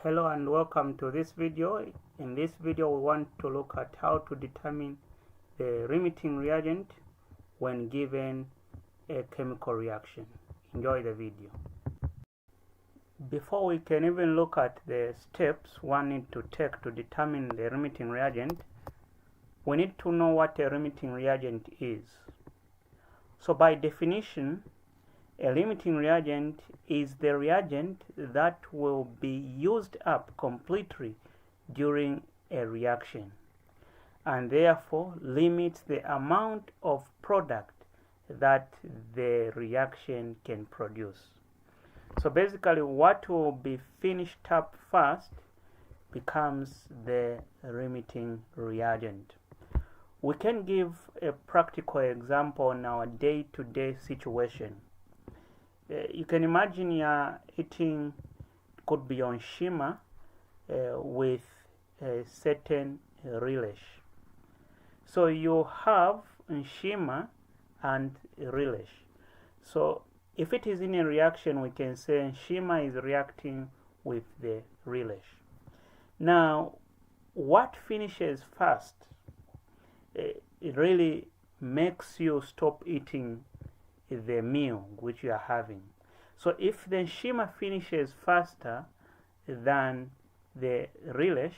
Hello and welcome to this video. In this video we want to look at how to determine the limiting reagent when given a chemical reaction. Enjoy the video. Before we can even look at the steps one needs to take to determine the limiting reagent, we need to know what a limiting reagent is. So by definition, a limiting reagent is the reagent that will be used up completely during a reaction and therefore limits the amount of product that the reaction can produce. So basically what will be finished up first becomes the limiting reagent. We can give a practical example in our day-to-day situation. You can imagine you're eating, could be on shima with a certain relish. So you have shima and relish. So if it is in a reaction, we can say shima is reacting with the relish. Now, what finishes first, it really makes you stop eating the meal which you are having. So if the shima finishes faster than the relish,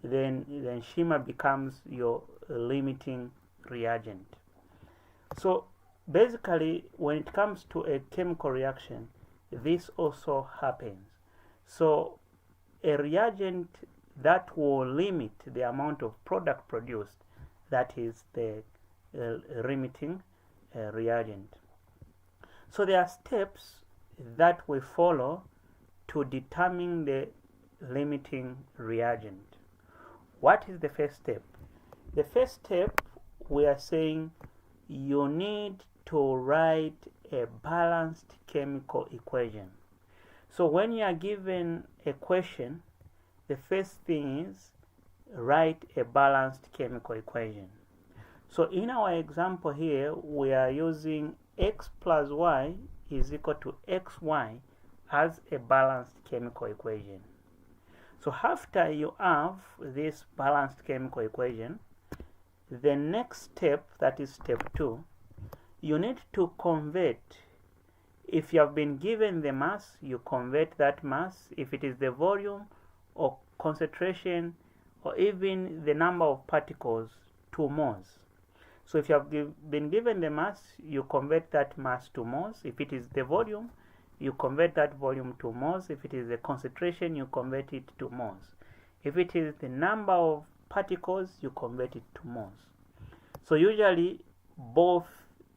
then shima becomes your limiting reagent. So basically when it comes to a chemical reaction, this also happens. So a reagent that will limit the amount of product produced, that is the limiting reagent. So there are steps that we follow to determine the limiting reagent. What is the first step? The first step, we are saying you need to write a balanced chemical equation. So when you are given a question, the first thing is write a balanced chemical equation. So in our example here, we are using x plus y is equal to xy as a balanced chemical equation. So after you have this balanced chemical equation, the next step, that is step 2, you need to convert. If you have been given the mass, you convert that mass, if it is the volume or concentration or even the number of particles, to moles. So if you have been given the mass, you convert that mass to moles. If it is the volume, you convert that volume to moles. If it is the concentration, you convert it to moles. If it is the number of particles, you convert it to moles. So usually both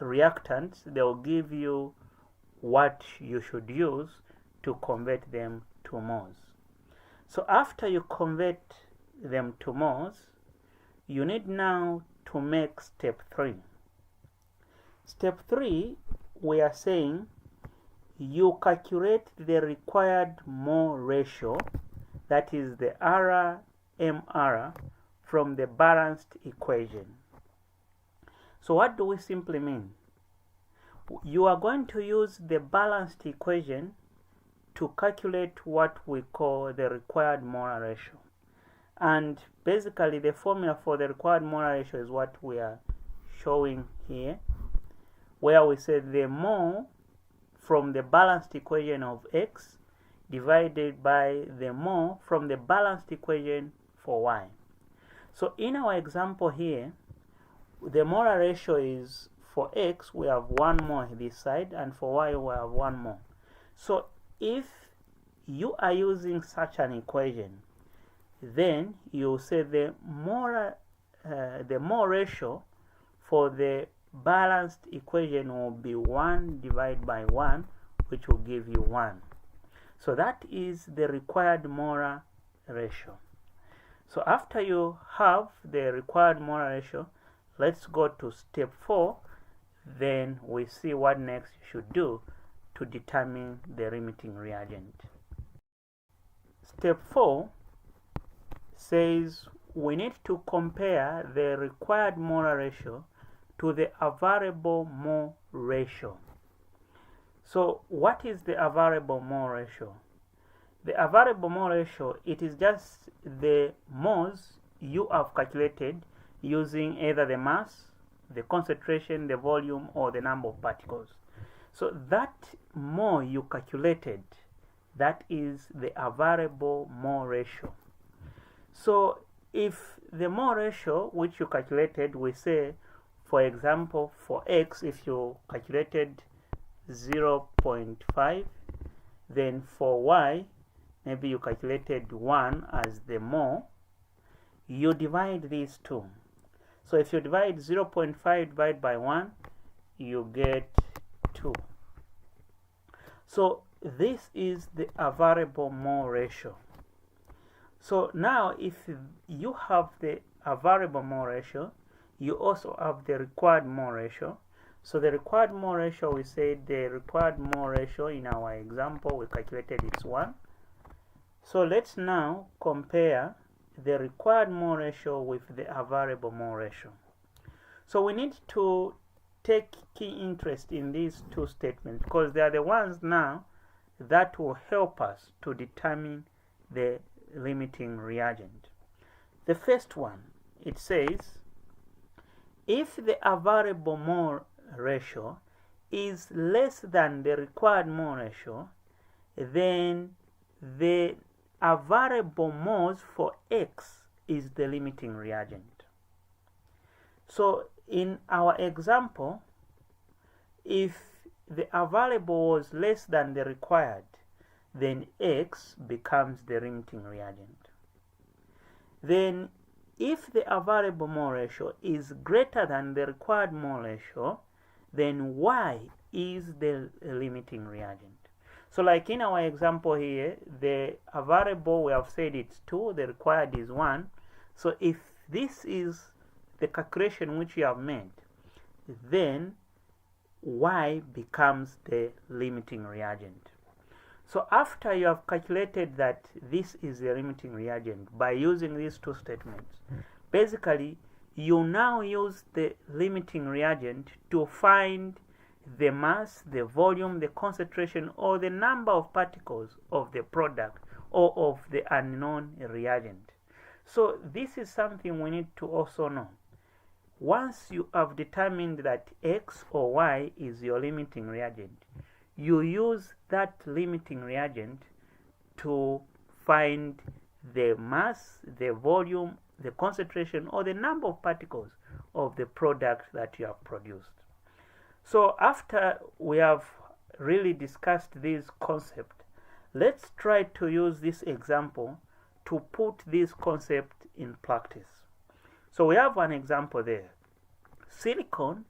reactants, they will give you what you should use to convert them to moles. So after you convert them to moles, you need now to make step 3. Step 3, we are saying you calculate the required mole ratio, that is the RMR, from the balanced equation. So what do we simply mean? You are going to use the balanced equation to calculate what we call the required molar ratio. And basically the formula for the required molar ratio is what we are showing here, where we say the mole from the balanced equation of x divided by the mole from the balanced equation for y. So in our example here, the molar ratio is, for x we have 1 mole this side, and for y we have 1 mole. So if you are using such an equation, then you say the mole ratio for the balanced equation will be 1 divided by 1, which will give you 1. So that is the required molar ratio. So after you have the required molar ratio, let's go to step 4. Then we see what next you should do to determine the limiting reagent. Step 4 says we need to compare the required molar ratio to the available mole ratio. So what is the available mole ratio? The variable mole ratio, it is just the moles you have calculated using either the mass, the concentration, the volume, or the number of particles. So that mole you calculated, that is the variable mole ratio. So if the mole ratio which you calculated, we say, for example, for X, if you calculated 0.5, then for Y, maybe you calculated 1 as the mole, you divide these two. So if you divide 0.5 divided by 1, you get 2. So this is the variable mole ratio. So now if you have the variable mole ratio, you also have the required mole ratio. So the required mole ratio, we said the required mole ratio in our example, we calculated it's 1. So let's now compare the required mole ratio with the variable mole ratio. So we need to take key interest in these two statements because they are the ones now that will help us to determine the limiting reagent. The first one, it says, if the variable mole ratio is less than the required mole ratio, then the variable moles for X is the limiting reagent. So in our example, if the variable was less than the required, then X becomes the limiting reagent. Then if the variable mole ratio is greater than the required mole ratio, then Y is the limiting reagent. So like in our example here, the variable we have said it's 2, the required is 1. So if this is the calculation which you have made, then Y becomes the limiting reagent. So after you have calculated that this is the limiting reagent by using these two statements, basically you now use the limiting reagent to find the mass, the volume, the concentration, or the number of particles of the product or of the unknown reagent. So this is something we need to also know. Once you have determined that X or Y is your limiting reagent, you use that limiting reagent to find the mass, the volume, the concentration, or the number of particles of the product that you have produced. So after we have really discussed this concept, let's try to use this example to put this concept in practice. So we have an example there. Silicon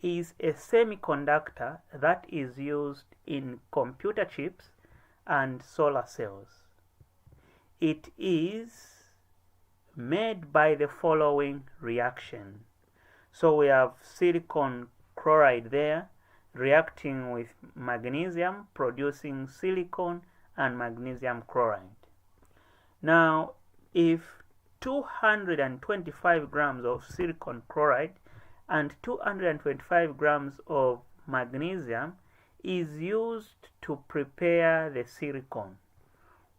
is a semiconductor that is used in computer chips and solar cells. It is made by the following reaction. So we have silicon chloride there reacting with magnesium, producing silicon and magnesium chloride. Now, if 225 grams of silicon chloride and 225 grams of magnesium is used to prepare the silicon,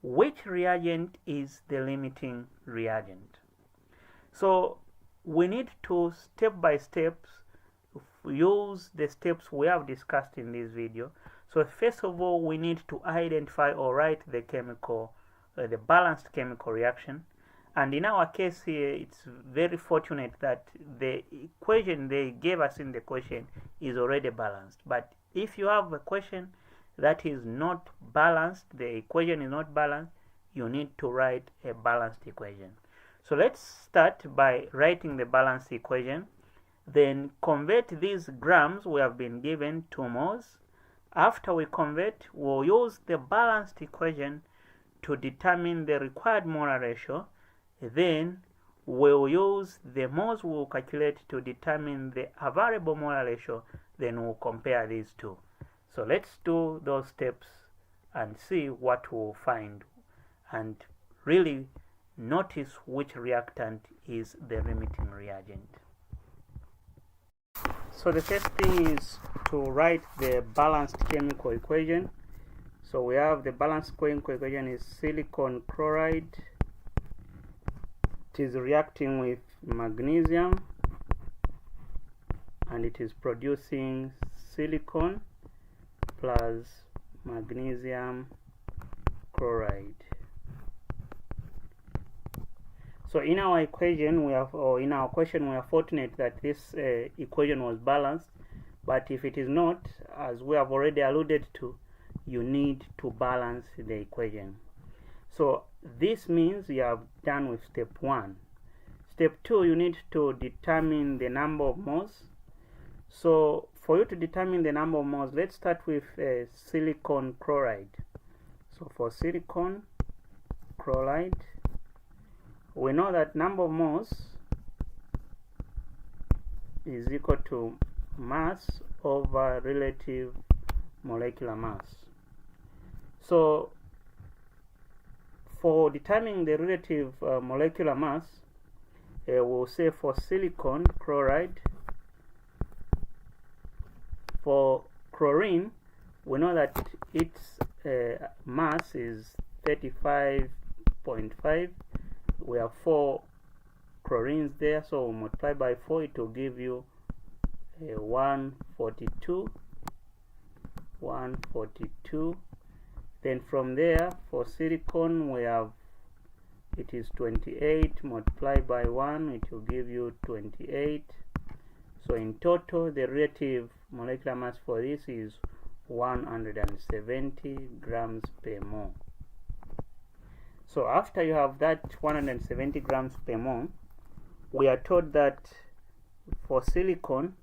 which reagent is the limiting reagent? So we need to step by step use the steps we have discussed in this video. So first of all, we need to identify or write the chemical, the balanced chemical reaction. And in our case here, it's very fortunate that the equation they gave us in the question is already balanced. But if you have a question that is not balanced, the equation is not balanced, you need to write a balanced equation. So let's start by writing the balanced equation. Then convert these grams we have been given to moles. After we convert, we'll use the balanced equation to determine the required molar ratio. Then we'll use the moles we'll calculate to determine the variable molar ratio. Then we'll compare these two. So let's do those steps and see what we'll find, and really notice which reactant is the limiting reagent. So the first thing is to write the balanced chemical equation. So we have the balanced chemical equation is silicon chloride. It is reacting with magnesium and it is producing silicon plus magnesium chloride. So in our equation in our question we are fortunate that this equation was balanced, but if it is not, as we have already alluded to, you need to balance the equation. So this means you have done with step 1. Step 2, you need to determine the number of moles. So for you to determine the number of moles, let's start with silicon chloride. So for silicon chloride, we know that number of moles is equal to mass over relative molecular mass. So for determining the relative molecular mass, we'll say for silicon chloride, for chlorine, we know that its mass is 35.5. We have 4 chlorines there, so we'll multiply by 4, it will give you 142. Then from there, for silicon, we have, it is 28, multiplied by 1, it will give you 28. So in total, the relative molecular mass for this is 170 grams per mole. So after you have that 170 grams per mole, we are told that for silicon,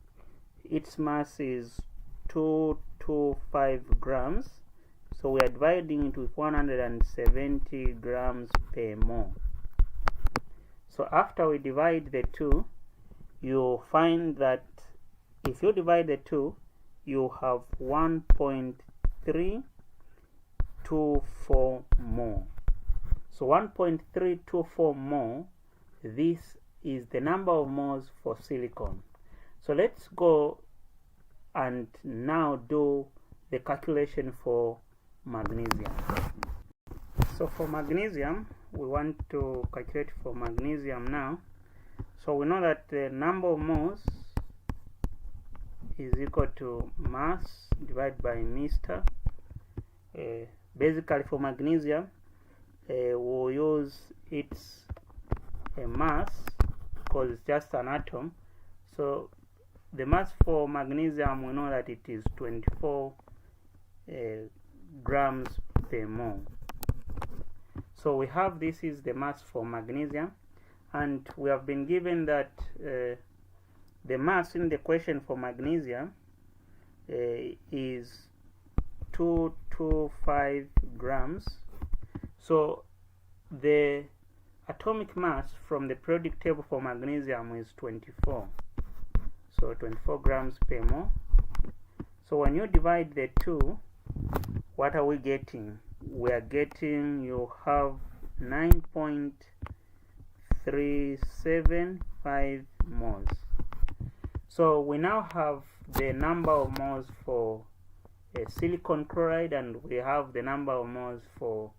its mass is 225 grams. So we are dividing it with 170 grams per mole. So after we divide the two, you'll find that if you divide the two, you have 1.324 mole. So 1.324 mole, this is the number of moles for silicon. So let's go and now do the calculation for magnesium. So for magnesium, we want to calculate for magnesium now. So we know that the number of moles is equal to mass divided by Mr. Basically for magnesium, we'll use its mass because it's just an atom. So the mass for magnesium, we know that it is 24 grams per mole. So we have, this is the mass for magnesium, and we have been given that the mass in the question for magnesium is 225 grams. So the atomic mass from the periodic table for magnesium is 24. So 24 grams per mole. So when you divide the two, what are we getting? We are getting, you have 9.375 moles. So we now have the number of moles for silicon chloride, and we have the number of moles for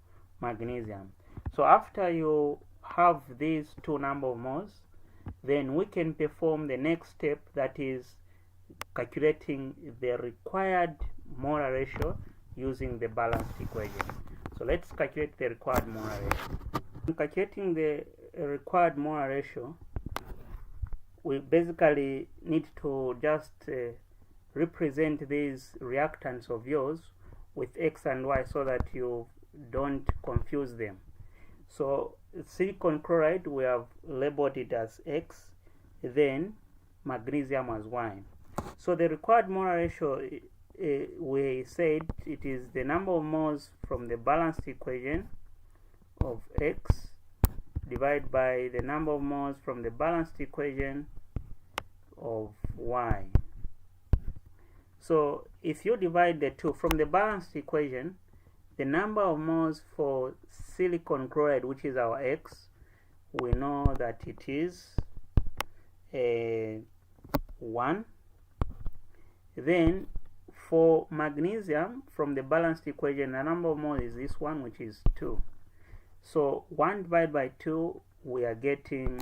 magnesium. So after you have these two number of moles, then we can perform the next step, that is calculating the required molar ratio using the balanced equation. So let's calculate the required molar ratio. In calculating the required molar ratio, we basically need to just represent these reactants of yours with X and Y so that you don't confuse them. So silicon chloride, we have labeled it as X, then magnesium as Y. So the required molar ratio, we said it is the number of moles from the balanced equation of X divided by the number of moles from the balanced equation of Y. So if you divide the two from the balanced equation, the number of moles for silicon chloride, which is our X, we know that it is 1. Then for magnesium, from the balanced equation, the number of moles is this one, which is 2. So 1 divided by 2, we are getting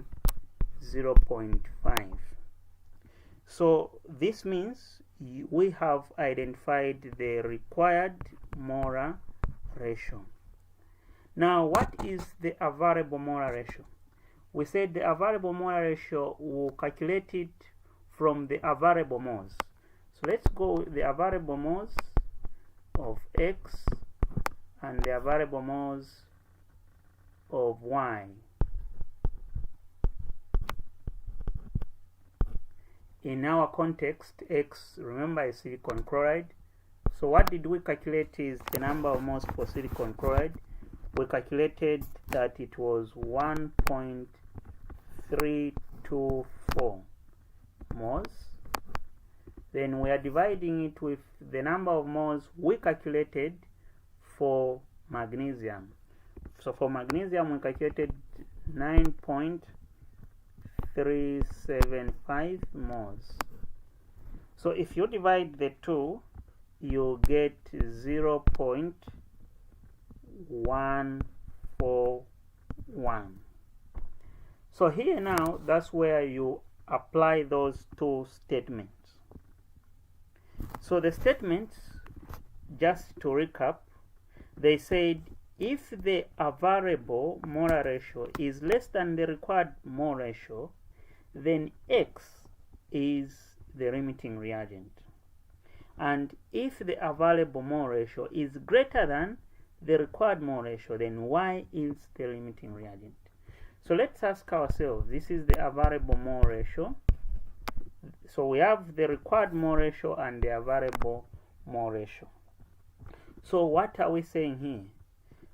0.5. So this means we have identified the required molar ratio. Now, what is the available molar ratio? We said the available molar ratio, will calculate it from the available moles. So let's go the available moles of X and the available moles of Y. In our context, X, remember, is silicon chloride. So what did we calculate is the number of moles for silicon chloride. We calculated that it was 1.324 moles. Then we are dividing it with the number of moles we calculated for magnesium. So for magnesium, we calculated 9.375 moles. So if you divide the two, you get 0.141. So here now, that's where you apply those two statements. So the statements, just to recap, they said if the available molar ratio is less than the required mole ratio, then X is the limiting reagent. And if the available mole ratio is greater than the required mole ratio, then Y is the limiting reagent. So let's ask ourselves, this is the available mole ratio. So we have the required mole ratio and the available mole ratio. So what are we saying here?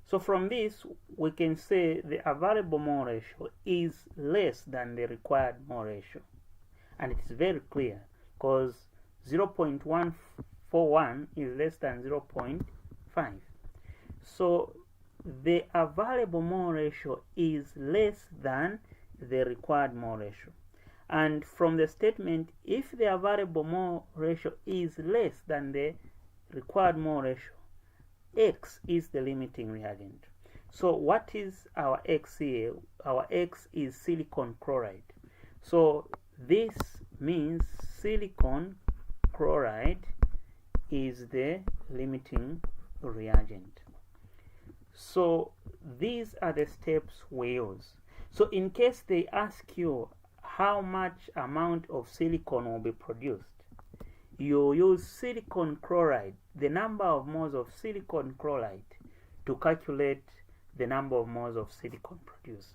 So from this, we can say the available mole ratio is less than the required mole ratio. And it is very clear, because 0.141 is less than 0.5. So the available mole ratio is less than the required mole ratio. And from the statement, if the available mole ratio is less than the required mole ratio, X is the limiting reagent. So what is our X here? Our X is silicon chloride. So this means silicon chloride is the limiting reagent. So these are the steps we use. So in case they ask you how much amount of silicon will be produced, you use silicon chloride, the number of moles of silicon chloride, to calculate the number of moles of silicon produced.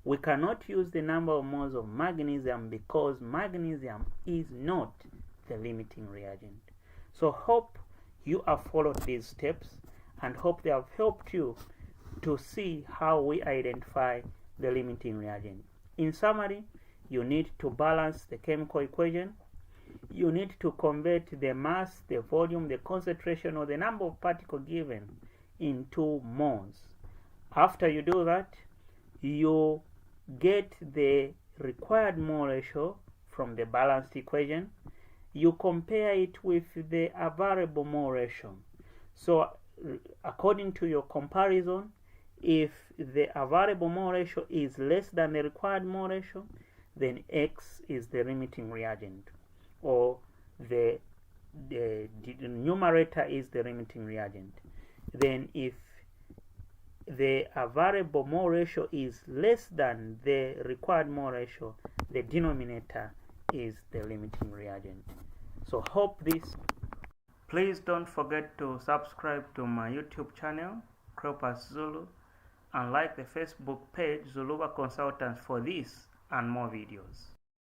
We cannot use the number of moles of magnesium because magnesium is not the limiting reagent. So hope you have followed these steps and hope they have helped you to see how we identify the limiting reagent. In summary, you need to balance the chemical equation. You need to convert the mass, the volume, the concentration, or the number of particles given into moles. After you do that, you get the required mole ratio from the balanced equation. You compare it with the available mole ratio. So according to your comparison, if the available mole ratio is less than the required mole ratio, then X is the limiting reagent, or the numerator is the limiting reagent. Then if the available mole ratio is less than the required mole ratio, the denominator is the limiting reagent. So hope this. Please don't forget to subscribe to my YouTube channel, Cropas Zulu, and like the Facebook page Zuluba Consultants for this and more videos.